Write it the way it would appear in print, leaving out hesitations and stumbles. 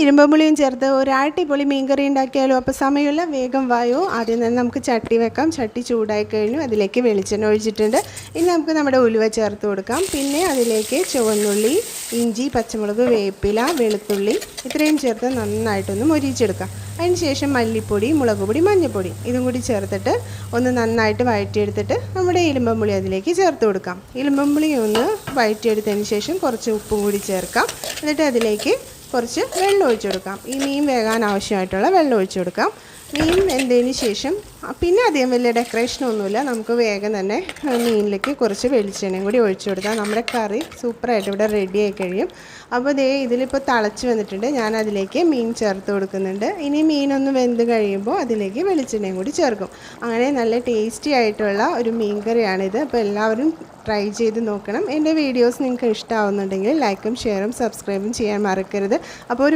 ഇരുമ്പുളിയും ചേർത്ത് ഒരു അടിപൊളി മീൻകറി ഉണ്ടാക്കിയാലോ. അപ്പോൾ സമയമില്ല, വേഗം വായോ. ആദ്യം തന്നെ നമുക്ക് ചട്ടി വെക്കാം. ചട്ടി ചൂടായി കഴിഞ്ഞു. അതിലേക്ക് വെളിച്ചെണ്ണ ഒഴിച്ചിട്ടുണ്ട്. ഇനി നമുക്ക് നമ്മുടെ ഉലുവ ചേർത്ത് കൊടുക്കാം. പിന്നെ അതിലേക്ക് ചുവന്നുള്ളി, ഇഞ്ചി, പച്ചമുളക്, വേപ്പില, വെളുത്തുള്ളി ഇത്രയും ചേർത്ത് നന്നായിട്ടൊന്ന് മൊരിയിച്ചെടുക്കാം. അതിനുശേഷം മല്ലിപ്പൊടി, മുളക് പൊടി, മഞ്ഞൾപ്പൊടി ഇതും കൂടി ചേർത്തിട്ട് ഒന്ന് നന്നായിട്ട് വഴറ്റിയെടുത്തിട്ട് നമ്മുടെ ഇരുമ്പുളി അതിലേക്ക് ചേർത്ത് കൊടുക്കാം. ഇരുമ്പുളി ഒന്ന് വഴറ്റിയെടുത്തതിന് ശേഷം കുറച്ച് ഉപ്പും കൂടി ചേർക്കാം. എന്നിട്ട് അതിലേക്ക് കുറച്ച് വെള്ളം ഒഴിച്ചു കൊടുക്കാം. ഈ മീൻ വേകാൻ ആവശ്യമായിട്ടുള്ള വെള്ളം ഒഴിച്ചു കൊടുക്കാം. മീൻ വെന്തതിന് ശേഷം പിന്നെ അധികം വലിയ ഡെക്കറേഷനൊന്നുമില്ല. നമുക്ക് വേഗം തന്നെ മീനിലേക്ക് കുറച്ച് വെളിച്ചെണ്ണയും കൂടി ഒഴിച്ചു കൊടുത്താൽ നമ്മുടെ കറി സൂപ്പറായിട്ട് ഇവിടെ റെഡി ആയി കഴിയും. അപ്പോൾ ഇതിലിപ്പോൾ തിളച്ച് വന്നിട്ടുണ്ട്. ഞാൻ അതിലേക്ക് മീൻ ചേർത്ത് കൊടുക്കുന്നുണ്ട്. ഇനി മീനൊന്ന് വെന്ത് കഴിയുമ്പോൾ അതിലേക്ക് വെളിച്ചെണ്ണയും കൂടി ചേർക്കും. അങ്ങനെ നല്ല ടേസ്റ്റി ആയിട്ടുള്ള ഒരു മീൻ കറിയാണിത്. അപ്പോൾ എല്ലാവരും ട്രൈ ചെയ്ത് നോക്കണം. എൻ്റെ വീഡിയോസ് നിങ്ങൾക്ക് ഇഷ്ടമാവുന്നുണ്ടെങ്കിൽ ലൈക്കും ഷെയറും സബ്സ്ക്രൈബും ചെയ്യാൻ മറക്കരുത്. അപ്പോൾ